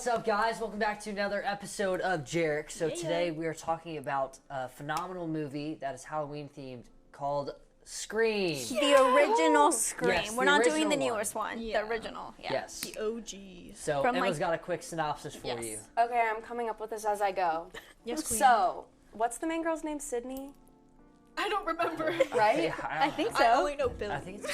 What's up, guys? Welcome back to another episode of JEREC. So today we are talking about a phenomenal movie that is Halloween themed called Scream. The original Scream. Yes, We're the not doing the original newest one. Yeah. The original. Yeah. Yes. The OG. So From, Emma's like- got a quick synopsis for Yes. you. Okay, I'm coming up with this as I go. Yes, queen. So, what's the main girl's name? Sydney, I don't remember. right? I think I so. only know Billy. I think it's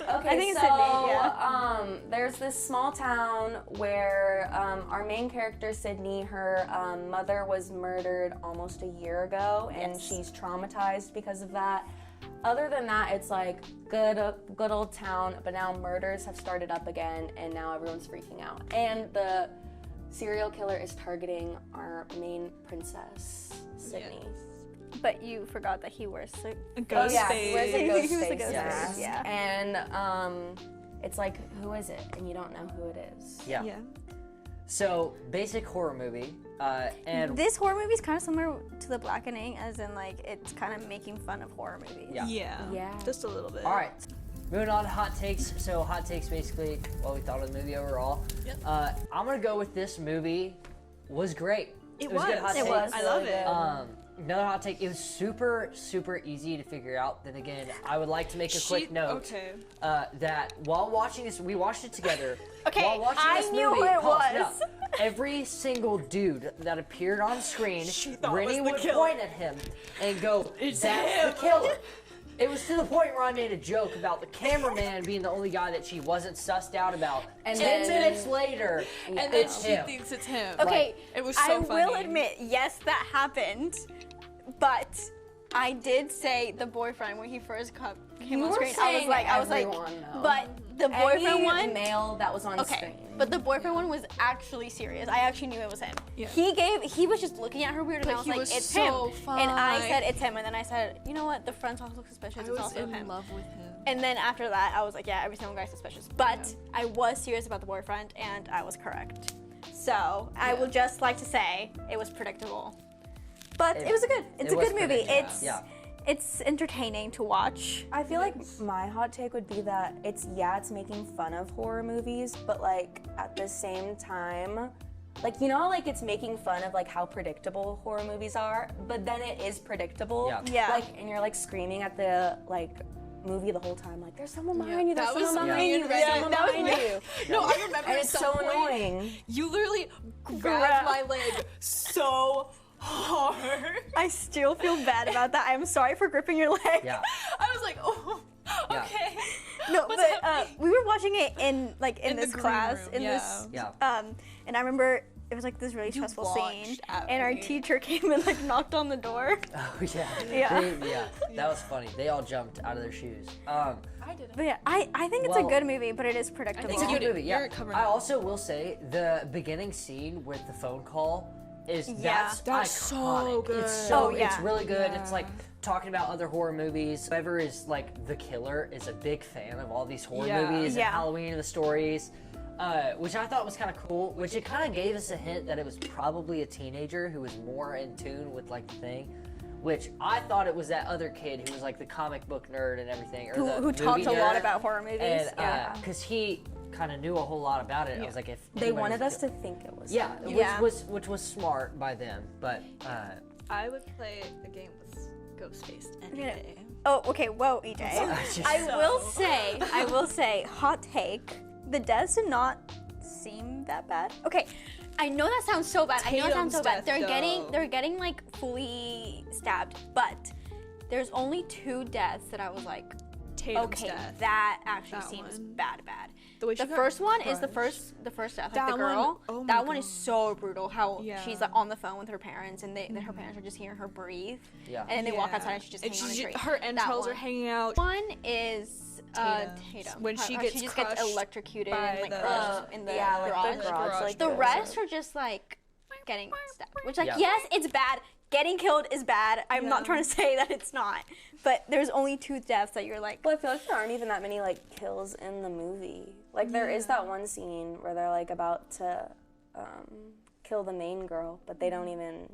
Okay, I think it's so, Sydney, yeah. There's this small town where our main character, Sydney, her mother was murdered almost a year ago, and Yes. she's traumatized because of that. Other than that, it's like good old town, but now murders have started up again, and now everyone's freaking out. And the serial killer is targeting our main princess, Sydney. But you forgot that he wears A ghost Yeah, face. he wears a ghost He was a face ghost mask. face, yeah. And it's like, who is it? And you don't know who it is. yeah. Yeah. So basic horror movie, and This horror movie is kind of similar to The Blackening, as in like it's kind of making fun of horror movies. Yeah. Yeah. Just a little bit. all right. Moving on to hot takes. So hot takes, basically, what we thought of the movie overall. Yep. I'm gonna go with this movie was great. It was a good hot It take. was. I love really it. good. Another hot take. It was super easy to figure out. Then again, I would like to make a quick note Okay. that while watching this, we watched it together. Okay, while watching I this knew movie, who it pause it was. up. Every single dude that appeared on screen, She thought Brittany was the would killer. point at him and go, It's "That's him." the killer." It was to the point where I made a joke about the cameraman being the only guy that she wasn't sussed out about. And 10 then- minutes later, And then it's she him. thinks it's him. Okay, It was I so funny. will admit, yes, that happened, but I did say the boyfriend when he first came You on were screen. saying I was like, everyone, though. but the boyfriend Any one. male that was on Okay, screen. but the boyfriend one was actually serious. I actually knew it was him. Yeah. He was just looking at her weird, and But I was he like, was it's so him. And I fine. said it's him, and then I said, you know what? The friends also look suspicious. I It's was also in him. love with him. And then after that, I was like, yeah, every single guy's suspicious. But Yeah. I was serious about the boyfriend, and I was correct. So I would just like to say it was predictable, but it was a good. It's it a was good movie. predictable, yeah. It's entertaining to watch. I feel like my hot take would be that it's making fun of horror movies, but like at the same time, like like it's making fun of like how predictable horror movies are, but then it is predictable. Yeah. Yeah. Like, and you're like screaming at the like movie the whole time, like there's someone behind you, there's That was someone me. behind you, there's Yeah, someone that was behind me. you. No, I remember And at it's some so point, annoying. You literally grabbed my leg so hard. I still feel bad about that. I'm sorry for gripping your leg. Yeah. I was like, oh, Yeah. okay. No, What's but happening? we were watching it in In the this green class room, in yeah. this Yeah. and I remember it was like this really stressful scene, watched at and our me. teacher came and like knocked on the door. Oh yeah. Yeah. Yeah. That was funny. They all jumped out of their shoes. I didn't. But yeah, I think it's Well, a good movie, but it is predictable. It's a You good did. movie, yeah. You're covering I it. also will say the beginning scene with the phone call is Yeah. that's so iconic. good. It's so Oh, yeah. it's really good. Yeah. It's like talking about other horror movies. Whoever is like the killer is a big fan of all these horror Yeah. movies Yeah. and Halloween and the stories. Which I thought was kind of cool, which it kind of gave us a hint that it was probably a teenager who was more in tune with like the thing, which I thought it was that other kid who was like the comic book nerd and everything, or the who movie talked a lot nerd. about horror movies. And yeah. because he kind of knew a whole lot about it, I was like, if They anybody wanted was us to think it was yeah, him. Yeah. which was smart by them, but I would play a game with Ghostface any Yeah. day. Oh, okay. Whoa, EJ. I will say, hot take. The deaths did not seem that bad. Okay, I know that sounds so bad. I know that sounds so bad. Tatum's death, They're getting like fully stabbed, but there's only 2 deaths that I was like, Tatum's okay, death. that actually That seems one. bad. The way she The got first one is the crushed. first death, like That the one- girl. oh my that one is God. so brutal. How Yeah. she's like on the phone with her parents, and her parents are just hearing her breathe. Yeah. And then they walk outside, and she's just hanging on a tree. Her That entrails are one. hanging out. One is Tatum's. Tatum. When she How gets she just crushed gets electrocuted by and like the- crushed in the yeah, like garage. the garage, like The the- rest are just like getting stabbed. Which like Yeah. yes, it's bad. Getting killed is bad. I'm not Yeah. trying to say that it's not. But there's only 2 deaths that you're like, Well, I feel like there aren't even that many like kills in the movie. Like there is that one scene where they're like about to kill the main girl, but they don't even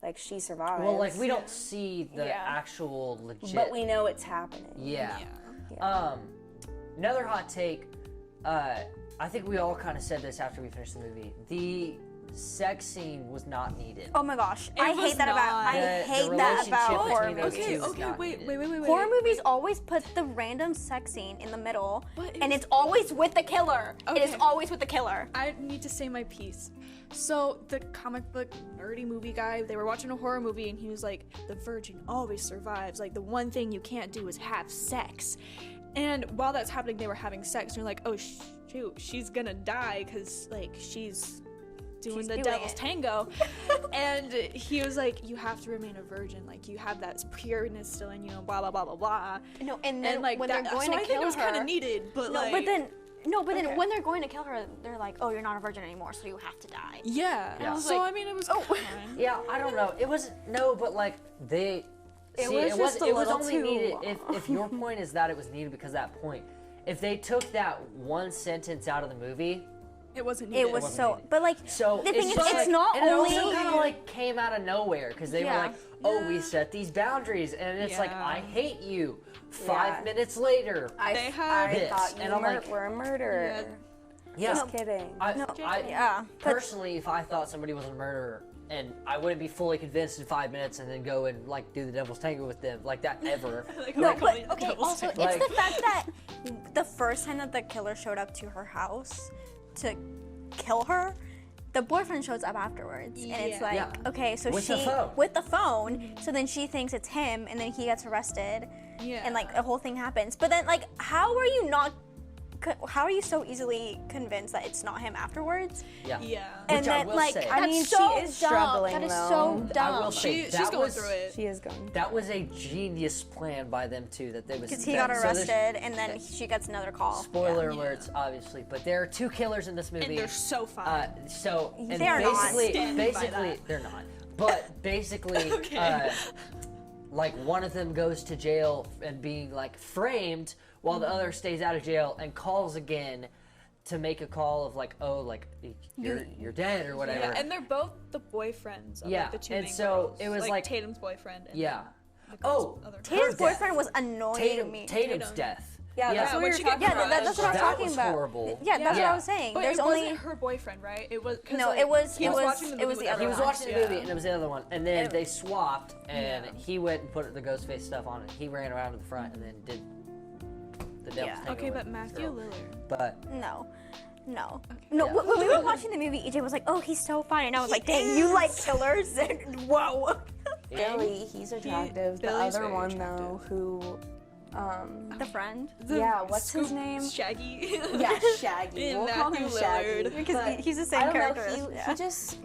like she survives. well, like we don't see the Yeah. actual legit. but we know it's happening. yeah. Yeah. Another hot take. I think we all kind of said this after we finished the movie. The sex scene was not needed. Oh my gosh, I was hate that about. not. I The hate that about relationship horror between those movies. two is Okay, not wait. needed. Horror movies always put the random sex scene in the middle, But and it's always with the killer. It is Okay. always with the killer. I need to say my piece. So the comic book nerdy movie guy, they were watching a horror movie and he was like, the virgin always survives. Like the one thing you can't do is have sex. And while that's happening, they were having sex and you're like, oh shoot, she's gonna die because like she's doing the doing devil's it. tango. And he was like, you have to remain a virgin. Like you have that pureness still in you and blah, blah, blah, blah, blah. No, and then And like when that, they're going so to I think kill it was kind her, of needed, but like. but then Okay. when they're going to kill her, they're like, oh, you're not a virgin anymore, so you have to die. Yeah. Yeah. So like, I mean, it was oh. fine. Yeah, I don't know. It was no, but like they. It see, was just a it was little only too needed long. if your point is that it was needed because of that point. If they took that one sentence out of the movie, It wasn't needed. It was wasn't so, needed. but like so the thing is, just it's like- not and only. it also kind of like came out of nowhere because they Yeah. were like, "Oh, we set these boundaries," and it's like, Yeah. "I hate you." Yeah. 5 minutes later, I this, thought you and I'm like- were a murderer. yeah, Just kidding. Yeah, but- personally, if I thought somebody was a murderer, and I wouldn't be fully convinced in 5 minutes, and then go and like do the devil's tango with them like that ever. No, Like, but okay. devil's Also, tango. it's Like- the fact that the first time that the killer showed up to her house to kill her, the boyfriend shows up afterwards, and it's Yeah. like, Yeah. okay, so With she the phone. with the phone. So then she thinks it's him, and then he gets arrested, Yeah. and like the whole thing happens. But then, like, how are you not? How are you so easily convinced that it's not him afterwards? yeah. Yeah. And Which I then, will like, say- I that's mean, so she is dumb. struggling, That is though. so dumb. I will say She's that going was through it. She is going. that was a genius plan by them too. That they was Because he got so there's- arrested, and then she gets another call. Spoiler Yeah. alerts, obviously, but there are two killers in this movie. And they're so fun. So and They are not. basically, Stand by basically that. they're not. But basically, Okay. like one of them goes to jail and being like framed, while the other stays out of jail and calls again to make a call of like, oh, like you're dead or whatever. Yeah, and they're both the boyfriends of Yeah, like, the two and main so girls. it was like, like- Tatum's boyfriend. And Yeah. the girl's Oh, other Tatum's death. boyfriend was annoying me. Tatum's Tatum. death. Yeah, that's Yeah, what when we she were got talking Yeah, about. that's what I'm That talking was about. horrible. Yeah, that's what Yeah. I was saying. But There's it only wasn't her boyfriend, right? It was. 'cause, No, like, it was- he it was- watching the it was movie the with other He was one. watching the movie and it was the other one, and then It- they swapped, and Yeah. he went and put the ghost face stuff on it. He ran around to the front and then did the devil's Yeah. tango Okay, with but the Matthew girl. Lillard. But no. No. Yeah. When we were watching the movie, EJ was like, "Oh, he's so fine," and I was like, "Dang, you like killers?" Whoa. Billy, he's attractive. The Billy's other very one attractive. though, who, The friend. yeah, what's his Scoop name? Shaggy. Yeah, Shaggy. And We'll call him Matthew Shaggy. Lillard. Because But he's the same I don't character. know. as- He just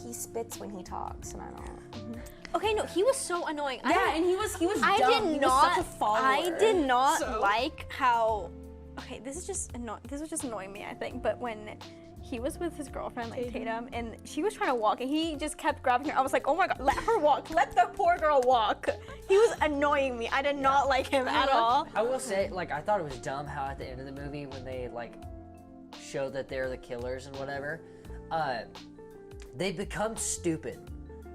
he spits when he talks, and I don't. Okay, no, he was so annoying. and he was I dumb. did He not. was such a follower. I did not So? like how. Okay, this was just annoying me. I think, but when he was with his girlfriend, like Tatum, and she was trying to walk, and he just kept grabbing her. I was like, oh my god, let her walk. Let the poor girl walk. He was annoying me. I did not like him at all. I will say, like, I thought it was dumb how at the end of the movie when they like showed that they're the killers and whatever, they become stupid.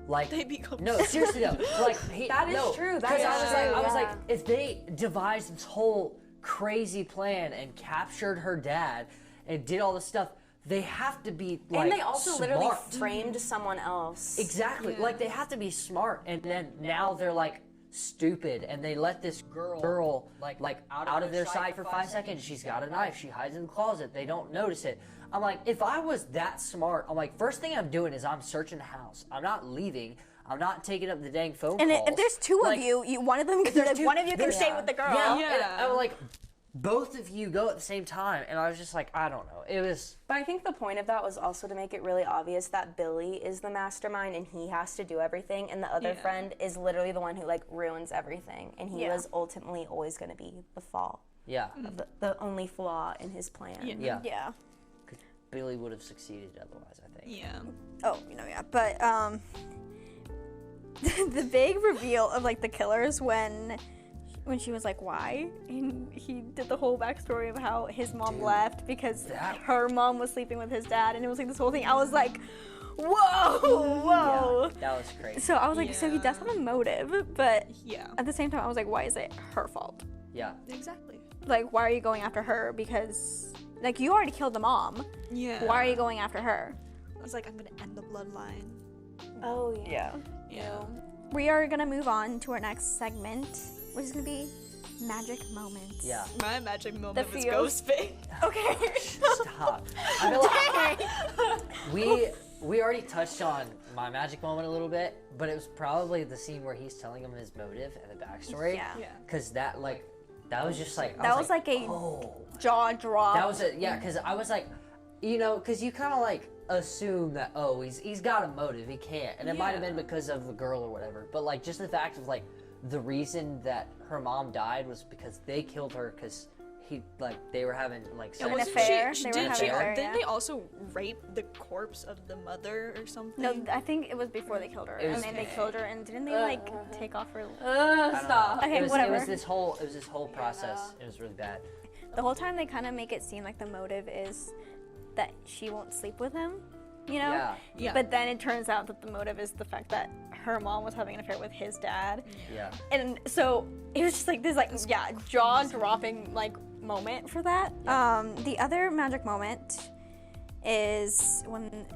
Like They become no, seriously though. Like That is no, true, that 'cause is I was true, like, yeah. if they devised this whole crazy plan and captured her dad and did all this stuff, they have to be like And they also literally smart. framed someone else. Exactly. Yeah. Like they have to be smart, and then now they're like stupid, and they let this girl like out of their sight for 5 seconds. She's got a knife. She hides in the closet. They don't notice it. I'm like, if I was that smart, I'm like, first thing I'm doing is I'm searching the house. I'm not leaving. I'm not taking up the dang phone And calls. if there's two Like, of you, one of them, there's like, two- one of you can there's- stay with the girl. Yeah. Yeah. And I'm like, both of you go at the same time, and I was just like, I don't know. It was. But I think the point of that was also to make it really obvious that Billy is the mastermind and he has to do everything, and the other Yeah. friend is literally the one who like ruins everything, and he Yeah. was ultimately always going to be the fall, Yeah. the only flaw in his plan. Yeah. Yeah. Billy would have succeeded otherwise, I think. Yeah. Oh, yeah. But the big reveal of like the killers when she was like, why? And he did the whole backstory of how his mom left because that- her mom was sleeping with his dad, and it was like this whole thing. I was like, whoa. That was crazy. So I was like, so he does have a motive, but Yeah. at the same time, I was like, why is it her fault? Yeah. Exactly. Like, why are you going after her? Because Like, you already killed the mom. Yeah. Why are you going after her? I was like, I'm gonna end the bloodline. Oh yeah. Yeah. We are gonna move on to our next segment, which is gonna be magic moments. Yeah. My magic moment was feels. Ghostface. Okay. Stop. I feel like we already touched on my magic moment a little bit, but it was probably the scene where he's telling him his motive and the backstory. Yeah. Yeah. Cause that was just like That was like a jaw drop. That was it. Yeah. Cause I was like, cause you kind of like assume that he's got a motive, he can't, and it might have been because of the girl or whatever. But like just the fact of like the reason that her mom died was because they killed her because they were having like sex. An affair. They were Didn't having an affair, didn't yeah. they also rape the corpse of the mother or something? No, I think it was before they killed her, It was- and then they killed her, and didn't they like take off her? Stop. Okay, it was, whatever. It was this whole process. It was really bad. The whole time they kind of make it seem like the motive is that she won't sleep with him, you know? Yeah. Yeah. But then it turns out that the motive is the fact that her mom was having an affair with his dad. Yeah. And so it was just like this jaw-dropping like moment for that. The other magic moment is when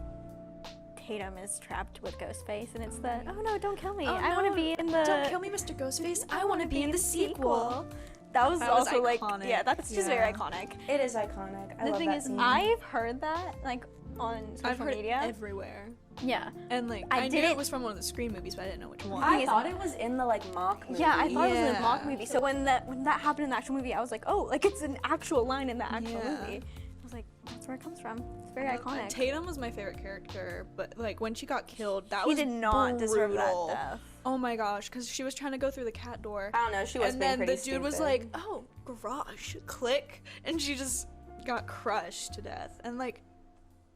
Tatum is trapped with Ghostface, and it's the oh no, don't kill me. I want to be in the Don't kill me, Mr. Ghostface. I want to be in the sequel. That was That was also like iconic. that's just very Yeah. iconic. It is iconic. I The love thing that is, scene. I've heard that like on social I've heard media. it everywhere. Yeah. And like I I knew didn't- it was from one of the Scream movies, but I didn't know which one. I thought it was in the like mock movie. Yeah, I thought it was in the Yeah. mock movie. So when that happened in the actual movie, I was like, oh, like it's an actual line in the actual Yeah. movie. I was like, that's where it comes from. It's very iconic. Tatum was my favorite character, but like when she got killed, that He was did not deserve that brutal. death. Oh my gosh, because she was trying to go through the cat door. I don't know. She was And being then the pretty dude was stupid. like, oh, garage, click. And she just got crushed to death. And like,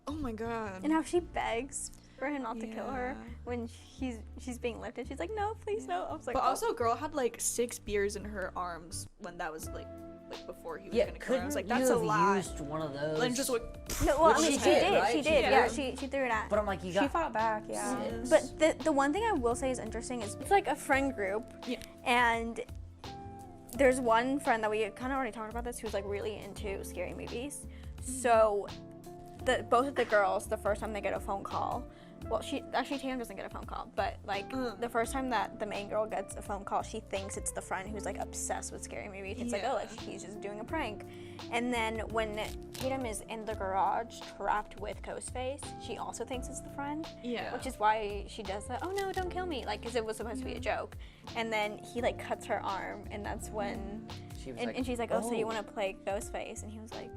oh my god. And how she begs for him not to kill her Yeah. when she's being lifted. She's like, no, please no. I was like, But oh. also, girl had like 6 beers in her arms when that was like before he was Yeah. gonna kill her. I Couldn't was like, you that's a have lot. used one of those? And just like, No, well, I Which mean, she she did, did. right? She She did. did. Yeah, she threw it at. But I'm like, you she got. fought back. Yeah. But the one thing I will say is interesting is it's like a friend group, Yeah. and there's one friend that we kind of already talked about this who's like really into scary movies. So, both of the girls, the first time they get a phone call, well, Tatum doesn't get a phone call, but like the first time that the main girl gets a phone call, she thinks it's the friend who's like obsessed with scary movies. It's like, oh, like he's just doing a prank. And then when Tatum is in the garage trapped with Ghostface, she also thinks it's the friend. yeah. Which is why she does that. Oh no, don't kill me! Like, because it was supposed to be a joke. And then he like cuts her arm, and that's when. She was And she's like, oh, so you want to play Ghostface? And he was like.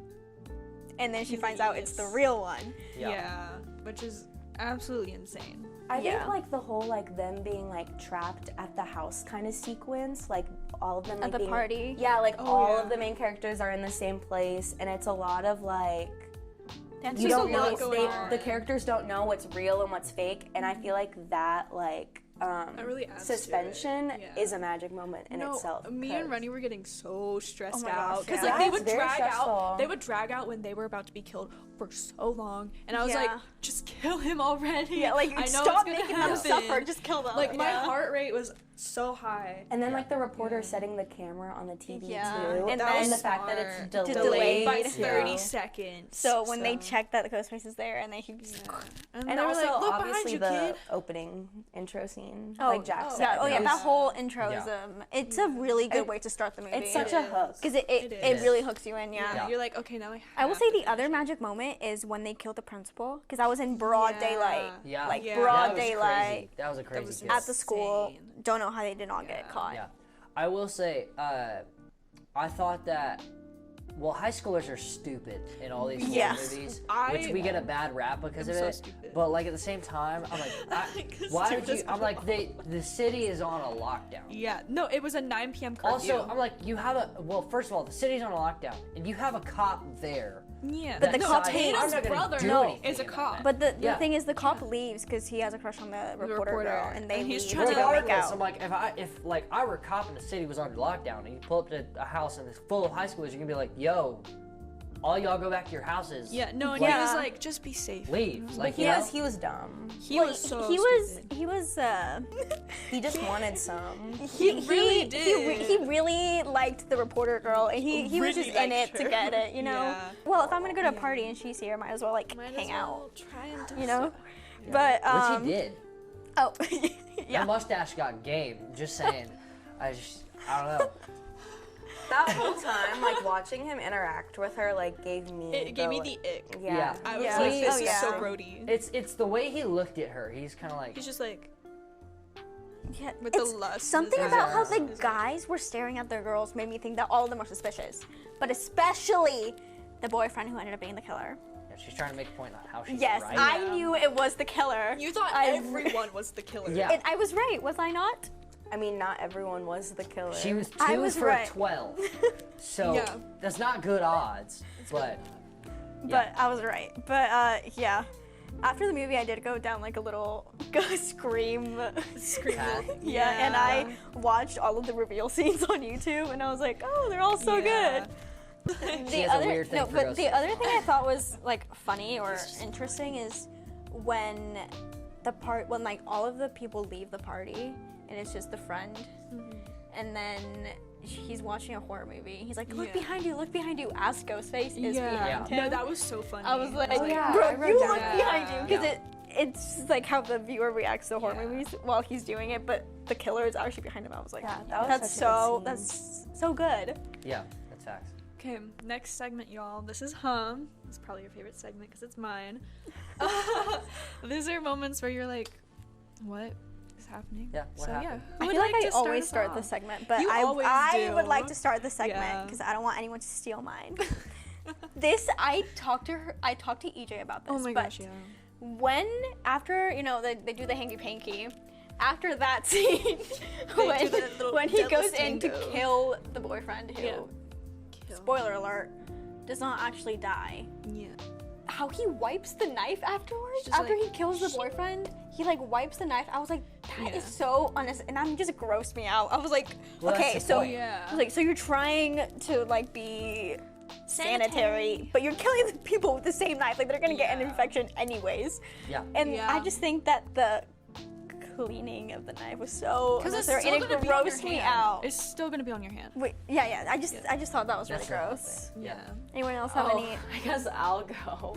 And then she finds out it's the real one. Yeah. Which is absolutely insane. I Yeah. think like the whole like them being like trapped at the house kind of sequence, like all of them like At the being, party? Yeah, like Oh, all yeah. of the main characters are in the same place, and it's a lot of like That's you just don't a know lot lot going they, on. the characters don't know what's real and what's fake, and I feel like that like really adds to it. suspension Yeah. is a magic moment in itself. Me and 'cause- Rennie were getting so stressed Oh my out gosh, because yeah. like they It's would very drag stressful. out. They would drag out when they were about to be killed for so long, and I was like, Yeah. just kill him already. Yeah, like I know stop it's gonna making them happen. suffer. Just kill them. Like my Yeah. heart rate was so high. And then like the reporter setting the camera on the TV Yeah. too, And That then the fact that it's smart. delayed, delayed by too. 30 seconds. So when they check that the Ghostface is there, and they keep. and, And they were also, like, look obviously, behind you, the kid. opening intro scene, Oh, like Jack said. yeah, it that was- whole intro is Yeah. it's a really good It- way to start the movie. It's such a hook. because It it is. really hooks you in. Yeah. Yeah. You're like, okay, now I will have say to the other finish it. magic moment is when they killed the principal, because I was in broad Yeah. daylight, Yeah. like Yeah. broad That was daylight Crazy. That was a crazy. was kill. at the school. Insane. Don't know how they did not get Yeah. caught. Yeah. I will say, I thought that, well, high schoolers are stupid in all these horror Yes. movies, I- which we get a bad rap because I'm of so it. stupid. But like at the same time, I'm like, why would you? Stupid I'm like, the city is on a lockdown. Yeah, no, it was a 9 p.m. curfew. Also, I'm like, you have a well. First of all, the city's on a lockdown, and you have a cop there. yeah, But the that cop decides, hates- I'm not gonna brother do no, anything is a about cop. that. But the Yeah. thing is, the cop leaves because he has a crush on the reporter girl, and they And he's leave trying to to go make Regardless, out. I'm like, if like I were a cop and the city was under lockdown, and you pull up to a house and it's full of high schoolers, you're gonna be like, yo, all y'all go back to your houses. Yeah, no, and Like, he was like, just be safe. leave. Like, He you know? was dumb. He was so he was stupid. he was He just wanted some. he really did. He really liked the reporter girl, and he was Really just in liked it to her. get it, you know. Yeah. Well, if I'm gonna go to a party and she's here, might as well like Might hang as well out, try and do you know. so. But Which he did. Oh, That mustache got game. Just saying. I don't know. That whole time, like watching him interact with her, like gave me. It gave me the ick. Yeah. I was Yeah. like, this Oh, is yeah. so Brody. It's the way he looked at her. He's kind of like. He's just like, yeah, with the it's lust in something his about how eyes. the guys were staring at the girls made me think that all of them were suspicious, but especially the boyfriend who ended up being the killer. Yeah, she's trying to make a point on how she's Yes, right. I knew it was the killer. You thought everyone was the killer. Yeah. And I was right, was I not? I mean, not everyone was the killer. She was 2 I was for right. 12. So Yeah. that's not good odds. But But I was right. But yeah. After the movie, I did go down like a little scream. Scream. Cat. Yeah, and I watched all of the reveal scenes on YouTube, and I was like, oh, they're all so Yeah. good. She has a weird thing for but ghost the stories. other thing I thought was like funny or interesting is when when like all of the people leave the party and it's just the friend, and then he's watching a horror movie. He's like, look behind you, as Ghostface is behind him. No, that was so funny. I was like, Oh, yeah, I bro, wrote you down look that. behind you, because Yeah. it's like how the viewer reacts to horror Yeah. movies while he's doing it, but the killer is actually behind him. I was like, Yeah, that was that's such a good that's so good. Yeah, that's facts. Okay, next segment, y'all. This is Hum. It's probably your favorite segment because it's mine. These are moments where you're like, what is happening? Yeah, what so happened? yeah. I Who feel would like I to always us start off? the segment, but You always I would do. like to start the segment Yeah. because I don't want anyone to steal mine. I talked to EJ about this. Oh my but gosh, yeah. when after they do the hanky panky, after that scene They do the little when he devil's goes in to tango. kill the boyfriend who, Yeah. spoiler alert, does not actually die. Yeah. How he wipes the knife afterwards, Just after like, he kills the boyfriend, he like wipes the knife. I was like, that is Yeah. so honest, and that just grossed me out. I was like, Well, that's okay, the so point. Yeah. I was like, so you're trying to like be sanitary, but you're killing the people with the same knife. Like they're gonna get an Yeah. infection anyways. Yeah. And Yeah. I just think that the cleaning of the knife was so Because it's unnecessary, still and it gonna be on your grossed me hand. out. It's still gonna be on your hand. Wait, yeah. I just thought that was really That's the whole gross. thing. Yeah. Anyone else have any? I guess I'll go.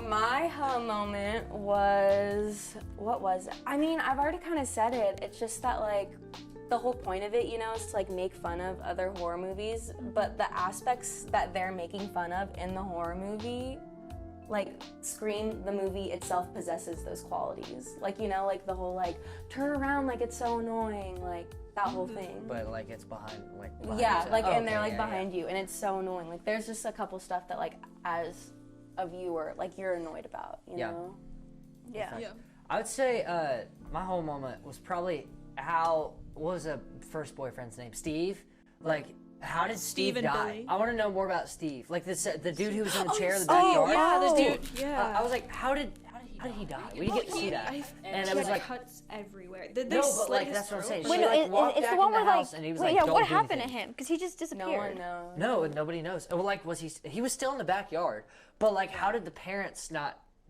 My hum moment was, what was it? I mean, I've already kind of said it. It's just that like the whole point of it, is to like make fun of other horror movies, but the aspects that they're making fun of in the horror movie, like Scream, the movie itself possesses those qualities. Like, like the whole like turn around, like it's so annoying, like that whole thing. But like it's behind Yeah, you. like, Oh, and they're okay, like yeah, behind you, and it's so annoying. Like, there's just a couple stuff that, like, as a viewer, like, you're annoyed about, you Yeah. know? Yeah. Yeah. I would say my whole moment was probably what was the first boyfriend's name? Steve? Like, how did Steve and die? Billy. I want to know more about Steve. Like the dude who was in the chair in the Oh, backyard. Yeah, this Oh. dude. Yeah. I was like, how did he die? We didn't get to see that. And it was like, cuts everywhere. no, but like that's what I'm saying. Wait, She no, like walked it's back the one in the where like, house and he was wait, like, yeah, don't what do happened to anything. him? Because he just No disappeared. one knows. No, nobody knows. Well, like, he was still in the backyard, but like, how did the parents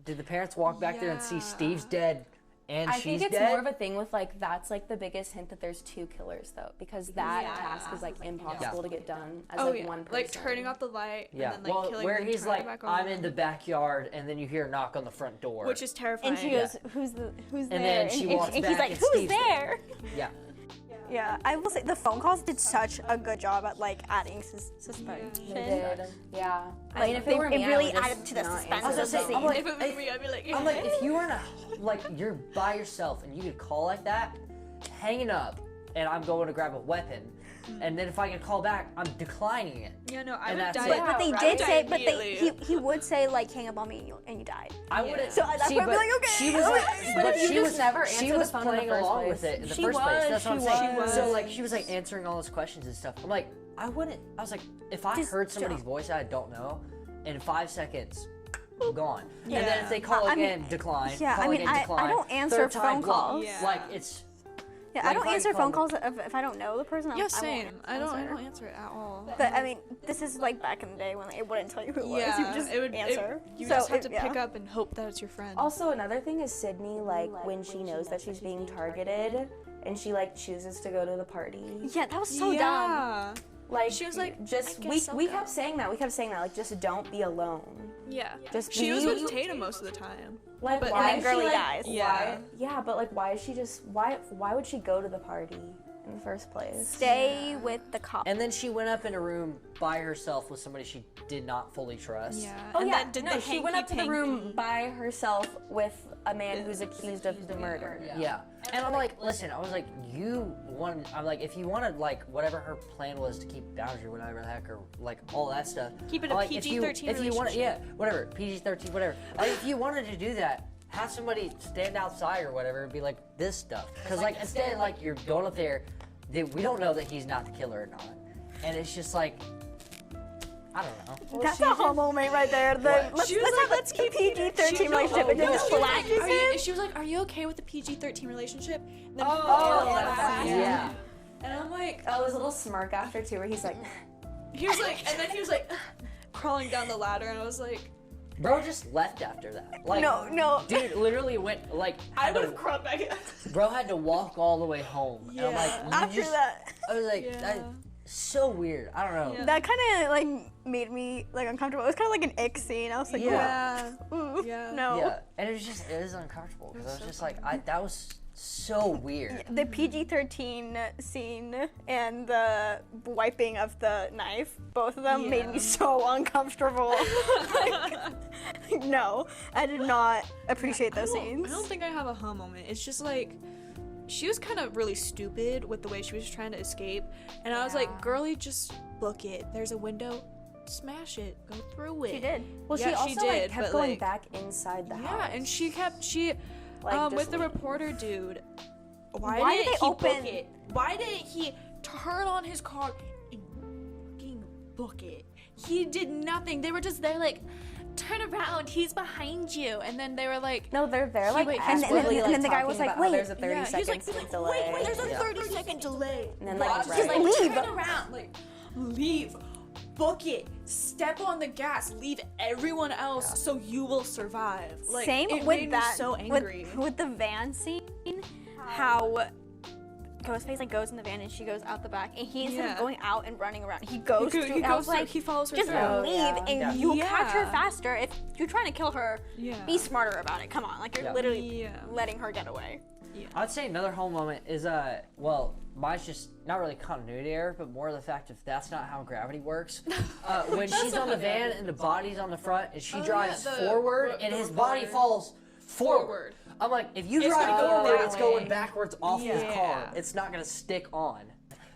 did the parents walk back there and see Yeah. Steve's dead and I she's think it's dead? more of a thing with, like, that's, like, the biggest hint that there's two killers, though, because that task is, like, impossible to get done as, like, one person. Like turning off the light Yeah, and then like well, killing where them, he's turning like, it back I'm on. in the backyard, and then you hear a knock on the front door. Which is terrifying. And she goes, "Who's there?" And then she walks and back he's like, and "Who's Steve's there?" yeah, Yeah, I will say the phone calls did such a good job at like adding suspension. They did, yeah. I Like, mean, if they- it were it me, really I would added just to the not suspense answer of the the scene. phone. I'm like, if it was me, I'd be like, I'm like, if you were in you're by yourself and you could call like that, hanging up, and I'm going to grab a weapon, and then if I can call back, I'm declining it. yeah, no, I And would that's die. it. But they right. did Die say, but immediately. he would say like, "Hang up on me," and you died. I wouldn't. So that's see, why I'd be but like, okay. She was like, But but if you she just was never she answer was the phone in the playing first along place. with it in the She first place. was, That's what I'm she saying. was. So like she was like answering all those questions and stuff. I'm like, I wouldn't. I was like, if I Just heard somebody's jump. voice I don't know, in 5 seconds, gone. Yeah. And then if they call I mean, again, decline. yeah, Call I mean, again, I decline. don't answer Third time, phone block. calls. Yeah. Like it's. Yeah, I Like, don't if answer call phone them- calls if I don't know the person. Yeah, I same. won't I answer. don't answer it at all. But I mean, this is like back in the day when it wouldn't tell you who it was. You would just answer. You So just have it- to yeah. pick up and hope that it's your friend. Also, another thing is Sydney, like, when she knows that she's being targeted and she, like, chooses to go to the party. Yeah, that was so dumb. yeah. Like, She was like, just, "I guess I'll we go." kept saying that. We kept saying that, like, just don't be alone. Yeah. Just She was be- with Tatum most of the time. Like, But- why And then is she, Girly like, dies. Yeah. Yeah, but, like, why is she just, why would she go to the party in the first place? Stay with the cop. And then she went up in a room by herself with somebody she did not fully trust. Yeah. Oh, and yeah, then did no, the she went up to the hanky-panky. room by herself with a man who's accused of the murder. Yeah. And I'm like, listen, I was like, I'm like, if you wanted, like, whatever her plan was to keep boundary, whatever the heck, or, like, all that stuff. Keep it I'm a like, if you PG-13 wanted, yeah, whatever, PG-13, whatever. Like, if you wanted to do that, have somebody stand outside or whatever and be like, this stuff. Because, like, instead, like, you're going up there, we don't know that he's not the killer or not. And it's just like, I don't know. That's a whole moment right there. What? She was like, let's keep PG-13 relationship and just flashes him. She was like, are you okay with the PG-13 relationship? And then Yeah. And I'm like, Oh, his little smirk after, too, where he's like, he was like, and then he was like, crawling down the ladder, and I was like, Bro just left after that. Like, No. Dude literally went, like, I had would to- have crawled back in. bro had to walk all the way home. And I'm like, Yeah. you After just, that, I was like, Yeah. that's so weird. I don't know. Yeah. that kind of like made me like uncomfortable. It was kind of like an ick scene. I was like, Yeah. ooh, Yeah. no. Yeah, and it was uncomfortable because I was just like, that was so weird. The PG-13 scene and the wiping of the knife, both of them made me so uncomfortable. No, I did not appreciate those scenes. I don't think I have a huh moment. It's just like, she was kind of really stupid with the way she was trying to escape. And I was like, girlie, just book it. There's a window, smash it, go through it. She did. well, Yeah, she also, she like, did, kept but, going like- back inside the house. Yeah, and she Like, just with the leave. reporter dude, Why why did didn't they he open- book it? Why didn't he turn on his car and fucking book it? He did nothing. They were just there like, turn around, he's behind you. And then they were like, No, they're there, like, wait, actively, and then the guy talking was like, about how wait. there's a 30 yeah, he's like, second delay. wait, there's a Yeah. 30-second delay. And then, like, Just right. like, Leave. turn around, like, leave. Book it. Step on the gas. Leave everyone else so you will survive. Like, Same it with made that. me so angry. With the van scene, how Ghostface like goes in the van and she goes out the back, and he instead Yeah. of going out and running around, he goes He through. I goes was through- like, he follows her just through. leave, Yeah. and Yeah. you'll catch her Yeah. faster. If you're trying to kill her, Yeah. be smarter about it. Come on, like you're Yeah. literally Yeah. letting her get away. I'd say another whole moment is well, mine's just not really continuity error, but more the fact if that's not how gravity works. When she's on the van and the body's on the front and she drives the- forward and the his body reporter. falls forward. Forward. I'm like, if you It's drive gonna go forward, that it's going way. backwards off the car. Yeah. It's not gonna stick on.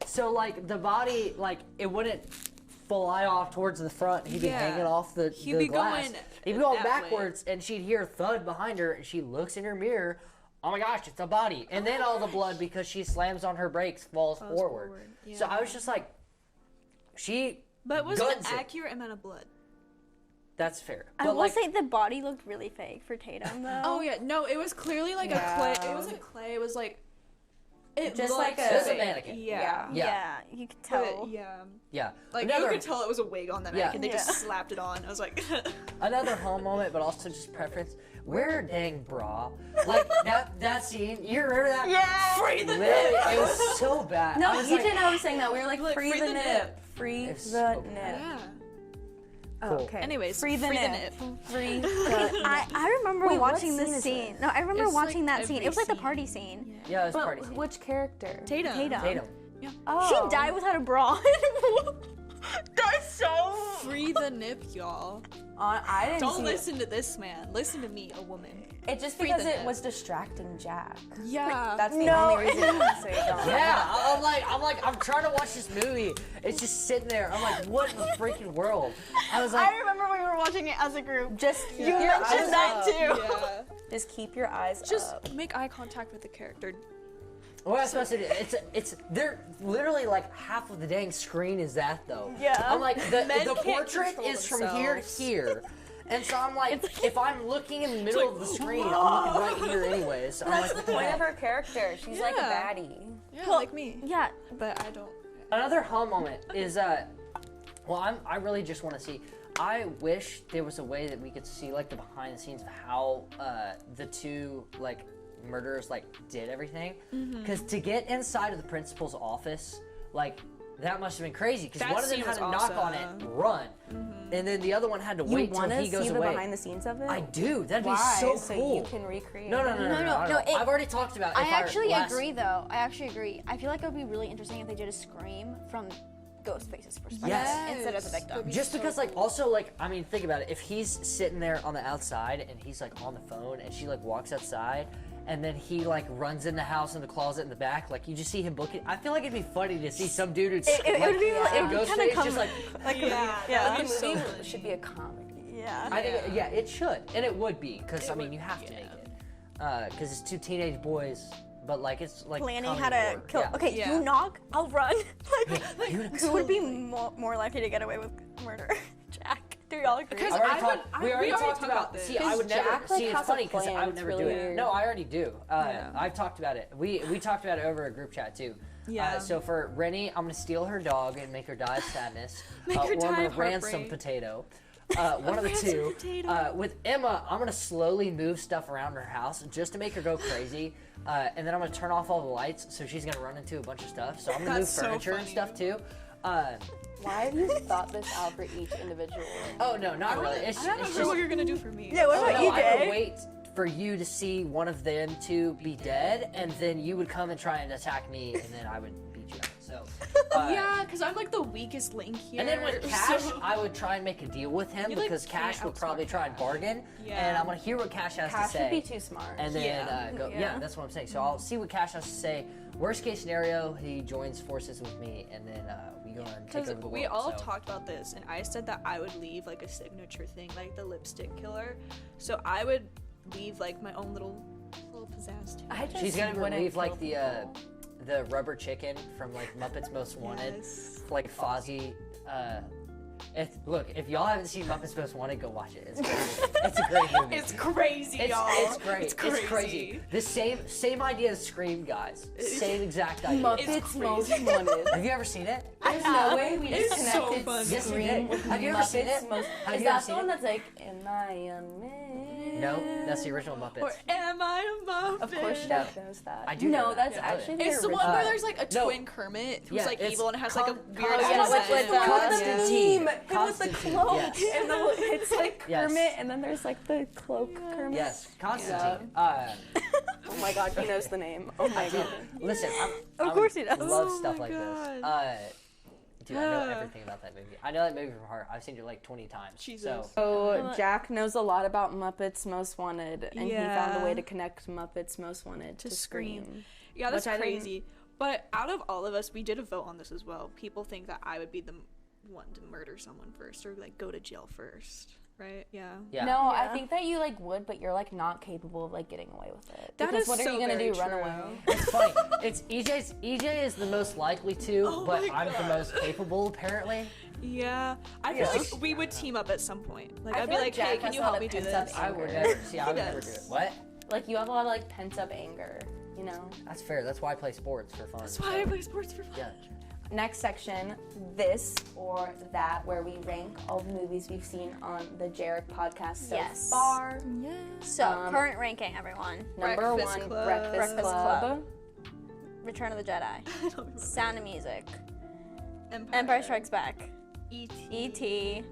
So like the body, like it wouldn't fly off towards the front. He'd be Yeah. hanging off the He'd be glass. going He'd be going that way. backwards, and she'd hear a thud behind her, and she looks in her mirror. Oh my gosh, it's a body. And then all the blood, because she slams on her brakes, falls forward. forward, So yeah. I was just like, But it was guns an it. accurate amount of blood. That's fair. I But will like, say the body looked really fake for Tatum though. Oh yeah, no, it was clearly like a clay. It wasn't clay. It was like, it Just looked like a- It was a fake. mannequin. Yeah. yeah, you could tell. But, yeah. yeah. Like another, you could tell it was a wig on that Yeah. mannequin. They just Yeah. slapped it on. I was like, another home moment, but also just preference. Wear a dang bra. Like that scene. You remember that? Yeah. free the Literally, nip. it was so bad. No, I was you like, didn't know I was saying that. We were like, free the nip. Free It's the so nip. Yeah. Oh, Cool. okay. Anyways, free the nip. Free the nip. I remember Wait, what watching scene this is scene. this? No, I remember It's, watching like, that scene. every It was like the scene. party scene. Yeah, it was party But scene. which character? Tatum. Tatum. Oh. She died without a bra. That's so. Free the nip, y'all. I didn't Don't see listen to this man. Listen to me, a woman. it. Just Free because the it nip. was distracting Jack. Yeah. That's the No. only reason I say don't. Yeah, I'm trying to watch this movie. It's just sitting there. I'm like, what in the freaking world? I was like, I remember we were watching it as a group. Just keep You your mentioned eyes that up. too. Yeah. Just keep your eyes Just up. make eye contact with the character. what am I supposed to do? It's they're literally like half of the dang screen is that though. Yeah. I'm like Men the can't portrait control is from here to themselves. here. And so I'm like, if I'm looking in the middle of the screen, I'm looking right here anyways. So I'm That's like, the point of her character. She's like a Yeah. baddie. Yeah, like me. Yeah. But I don't. Another hum moment is I really just want to see. I wish there was a way that we could see like the behind the scenes of how the two like murderers like did everything. Because to get inside of the principal's office, like that must have been crazy. Because That one of them scene had to was knock on it, run, and then the other one had to You wait till want to he goes see the away. behind the scenes of it? I do. That'd be Why? so So cool. you can recreate. No, it. I don't know. I've already talked about. I if actually last- agree, though. I actually agree. I feel like it would be really interesting if they did a scream from Ghostface's perspective Yes. instead of the victim. Just because, like, also, like, I mean, think about it. If he's sitting there on the outside and he's, like, on the phone and she, like, walks outside and then he, like, runs in the house in the closet in the back, like, you just see him booking. I feel like it'd be funny to see some dude who's, It would be like- it would Ghostface kinda come- just, like, Yeah. The so movie funny. should be a comedy. Yeah. I think, yeah, it should. And it would be because, I mean, you have to make it. Because it's two teenage boys, but, like, it's, like, Planning comedy how to horror. kill. Yeah. Okay, Yeah. you knock, I'll run. You- Who would be more likely to get away with murder? Jack. Do y'all agree? Because I've already I talked, would- we I- already we already talked talked about about this. See, I would never. Jack, like, See, it's has a funny because plan. I would It's never really do it. weird. No, I already do. I've talked about it. We talked about it over a group chat too. Yeah. So for Rennie, I'm gonna steal her dog and make her die of sadness. Make her or I'm die gonna of ransom heartbreak. potato. One of the ransom two. potato. With Emma, I'm gonna slowly move stuff around her house just to make her go crazy. And then I'm gonna turn off all the lights, so she's gonna run into a bunch of stuff. So I'm gonna move That's so furniture and funny. stuff too. Why have you thought this out for each individual? Oh no, not really. It's, I don't it's know just what you're gonna do for me. Yeah, what about no, you, I would Jay? wait for you to see one of them to be dead, and then you would come and try and attack me, and then I would beat you up. So, Yeah, because I'm like the weakest link here. And then with Cash, so- I would try and make a deal with him You, like, because Cash can't would probably outsmart try and Cash. bargain, Yeah. and I'm gonna hear what Cash has Cash to say. would be too smart. And then Yeah. go. Yeah. Yeah. That's what I'm saying. So I'll see what Cash has to say. Worst case scenario, he joins forces with me, and then we go and take Because over the world. we all so. talked about this, and I said that I would leave like a signature thing, like the lipstick killer. So I would leave like my own little pizzazz. I just She's gonna wouldn't leave like kill people. the rubber chicken from like Muppets Most Wanted, Yes. like Fozzie. Look, if y'all haven't seen Muppets Most Wanted, go watch it. It's great. It's a great movie. It's crazy, It's, y'all. it's great. It's It's crazy. The same idea as Scream, guys. Same exact idea. Muppets Most crazy. Wanted. Have you ever seen it? There's no way we just It's so connected funny. Yes, you Scream did. with Have you ever seen Muppets it? Most. Have Is you ever that seen the one it? that's like, am I a man? No, that's the original Muppets. Or am I a Muppet? Of course, No. Jack knows that. I do know No, that. that's Yeah. actually the It's the original. one where there's like a no. twin Kermit who's Yeah, like it's evil and has like a weird Con- Yeah, accent. with the Constantine. meme, him with the Constantine, cloak, yes. and the, it's like Yes. Kermit, and then there's like the cloak Kermit. Yes, Constantine. Oh my God, he knows the name. Oh my God. Listen, Of course he does. Love Oh stuff my like this. God. Dude, I know everything about that movie. I know that movie from heart. I've seen it like 20 times. Jesus. So Jack knows a lot about Muppets Most Wanted, and he found a Yeah. way to connect Muppets Most Wanted to Scream. Yeah, that's Which I didn't- crazy. But out of all of us, we did a vote on this as well. People think that I would be the one to murder someone first or like go to jail first, right? Yeah. Yeah. No, I Yeah. think that you like would, but you're like not capable of like getting away with it. That because is what are so you gonna very do? Run true. away? It's funny. It's EJ is the most likely to, Oh but my I'm the most capable apparently. Yeah. I feel like we would team up at some point. Like I I'd be feel like, like hey, Jack can has you a lot help of me do pent-up this? I would Anger. never see. I He would never do does. it. What? Like you have a lot of like pent up anger, you know. That's fair. That's why I play sports for fun. That's why I play sports for fun. Yeah. Next section, this or that, where we rank all the movies we've seen on the JEREC podcast so Yes. far. So, current ranking, everyone. Number Breakfast one, Club. Breakfast Breakfast Club. Club. Return of the Jedi. I don't remember. Sound of Music. Empire. Empire Strikes Back. E.T. E.T.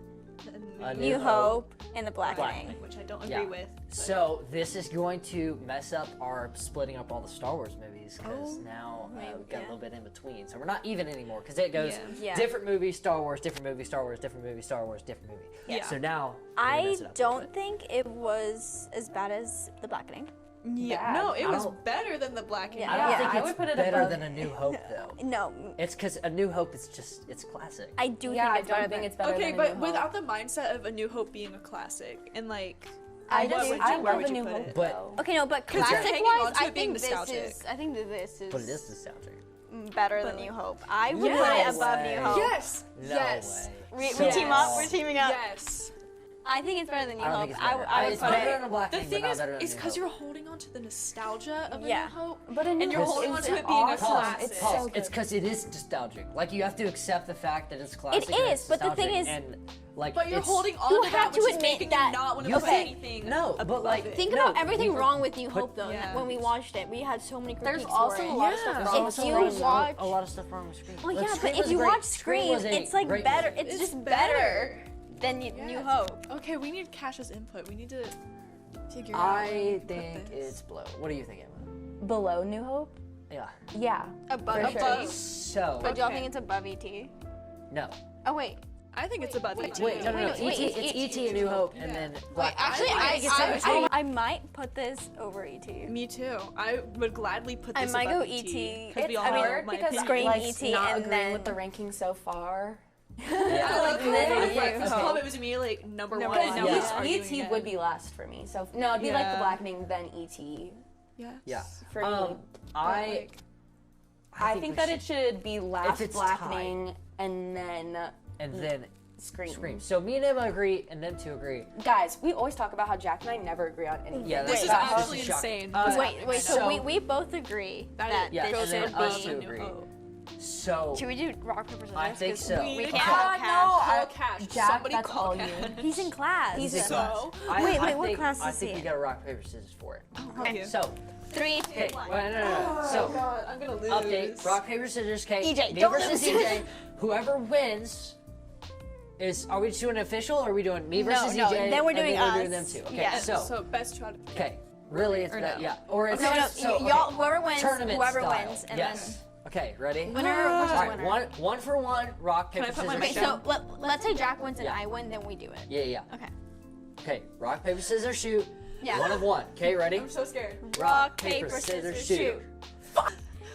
A New New Hope. And The Blackening. Blackening. Which I don't agree Yeah. with. but- So this is going to mess up our splitting up all the Star Wars movies because now we've got a little bit in between. So we're not even anymore because it goes Yeah. different movie, Star Wars, different movie, Star Wars, different movie, Star Wars, different movie. Yeah. So now we're gonna I mess it up a little don't bit. think it was as bad as The Blackening. Yeah. Bad. No, it I was don't- better than the Black and Yeah. I don't Yeah, think I it's would put it better above- than A New Hope though. No, It's because A New Hope is just it's classic. I do Yeah, I think it's better don't than think it's better Okay, than but A New without Hope. the mindset of A New Hope being a classic and like I what just would I you- where love would A you New put Hope it? But- though. Okay, no, but 'Cause you're classic hanging wise, on to I it being think this nostalgic. is. I think that this is. But it is nostalgic. better But, than like- New Hope. I would Yes. put it above way. New Hope. Yes. No yes. way. We So team up. wrong. We're teaming up. Yes. I think it's better than New I don't Hope. think it's better. I would It's put better it. than Black The King, thing but not is, better than it's New because Hope. you're holding on to the nostalgia of A Yeah. New Hope. But A New And you're Hope holding on is to it being a awesome. classic. It's Pause. so good. It's because it is nostalgic. Like you have to accept the fact that it's classic. and is, it's but the thing nostalgic, is- and like But you're it's- holding on you to have that, to which is admit making that- you not want to You put think- anything. No, but above like it. Think no, about everything we- wrong with New put- Hope though. Yeah. When we watched it, we had so many critiques There's also for it. a lot of stuff Yeah. wrong If with you Scream. watch- a lot of stuff wrong with Scream. Well, Like, yeah, Scream but if was you great. watch Scream, was a it's like great better. movie. It's It's just better. better than New Yes. Hope. Okay, we need Cash's input. We need to figure out. I where we put think this. it's below. What do you think, Emma? Below New Hope? Yeah. Yeah. Above For ET. sure. So But do y'all Okay. think it's above ET? no. Oh wait. I think it's above ET. Wait, no. wait, ET, it's ET and New Hope, and then Black. Actually, I think it's seven. I might put this over ET. Me too. I would gladly put I this might above go ET. Because we all I mean, know Hard my because opinion. Scream, like, ET, not and agreeing then- with the ranking so far. Yeah. Like, then for Breakfast you. Club, it was immediately like number one. Number And one. now we're Yeah. just arguing ET again. would be last for me. So no, it'd be like the Yeah. Blackening, then ET Yes. Yeah. for me. I I think we that should- it should be last it's Blackening and then and then Scream. Scream. So me and Emma agree, and them two agree. Guys, we always talk about how Jack and I never agree on anything. Yeah, This that's is that's actually shocking. insane. Wait. So So- we both agree that Yeah, this and then should us be. two agree. So Should we do rock paper scissors? I think 'Cause so. We We can't. call Cash. Cash. Jack, Somebody that's call all Cash. you. He's in class. He's in in class. So? Wait, what think, class I is think he we in? got to rock paper scissors for it. Okay. So 3, 2, okay, 1. no. So God, I'm gonna lose. update: rock paper scissors. Okay, EJ, me don't versus lose. EJ. Whoever wins is. Are we just doing official, or are we doing me versus no, EJ? then we're and doing we're doing us. them too. Okay, Yeah. so best shot. okay, really, it's Or that, no? yeah, or it's No, so, okay. y'all. Whoever wins, Tournament whoever style. wins, and yes. Okay, ready? then winner versus All right, winner. one for one. Rock paper I put my scissors. Okay, mic so down? let's say Jack wins and Yeah. I win, then we do it. Yeah. Okay. Okay, rock paper scissors shoot. Yeah. One of one. Okay, ready? I'm so scared. Rock, paper, scissors, shoot.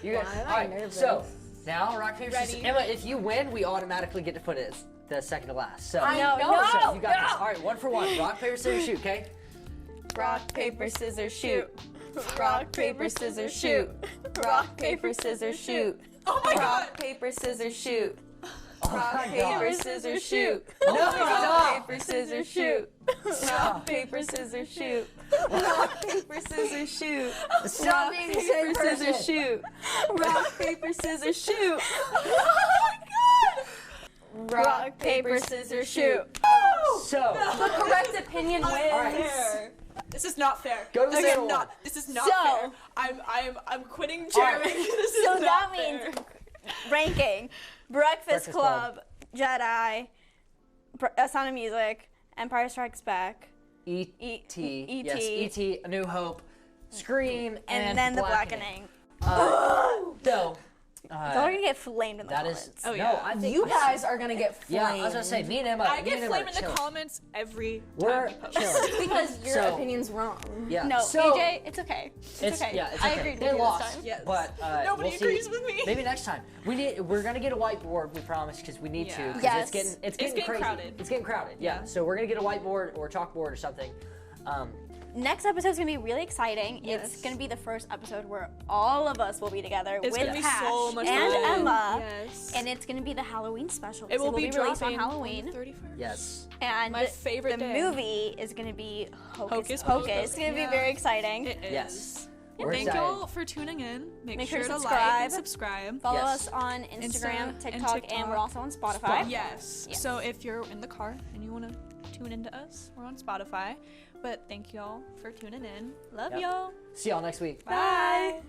You guys. Why am All I right. nervous? So now rock paper Ready? scissors. Emma, if you win, we automatically get to put it as the second to last. So No, so you got no. this. All right, one for one. Rock paper scissors shoot. Okay. Rock, paper, scissors, shoot. Rock, paper, scissors, shoot. Rock, paper, scissors, shoot. Oh my god. Rock, paper, scissors, shoot. Oh Rock, my paper, God. scissors, shoot. No, Rock, stop. paper, scissors, shoot. Rock, paper, scissors, shoot. Rock, paper, scissors, shoot. Stop being the same Paper, scissors, person. shoot. Rock, paper, scissors, shoot. Rock, paper, scissors, shoot. So The correct opinion wins. Fair. This is not fair. Go to the this second is not. one. This is not So- fair. I'm quitting All right. JEREC. This is So not that fair. means ranking: Breakfast Breakfast Club, Jedi, Sound of Music, Empire Strikes Back, E.T. E.T.. Yes, E.T. A New Hope, Scream, and then The Blackening. So. Y'all are gonna get flamed in the That comments. is. Oh, no, yeah. I think You guys are gonna get Yeah, flamed. I was gonna say, me and Emma. I me get and Emma flamed are in the chilling. comments every We're time we post. chilling. because your So- opinion's wrong. Yeah. No, so, EJ, it's okay. It's okay. Yeah, it's I okay. agreed They with you lost, this time. Yes. but Nobody we'll see. agrees with me. Maybe next time. We're gonna get a whiteboard. We promise, because we need to. Yeah. 'Cause Yes. It's getting crazy. crowded. It's getting crowded. Yeah. Yeah. So we're gonna get a whiteboard or chalkboard or something. Next episode's gonna be really exciting. It's Yes. gonna be the first episode where all of us will be together It's with gonna be Cash so much and fun. Emma. Yes. And it's gonna be the Halloween special. it will be released on dropping Halloween. on the 31st. Yes. And My favorite the day. movie is gonna be Hocus Hocus Pocus. Pocus. It's gonna be Yeah. very exciting. It is. Yes. We're Thank excited. y'all for tuning in. Make sure to like subscribe. and subscribe. Follow Yes. us on Instagram, Insta and TikTok, and TikTok. we're also on Spotify. Yes. Yes. So if you're in the car and you want to tune into us, we're on Spotify. But thank y'all for tuning in. Love Yep. y'all. See y'all next week. Bye.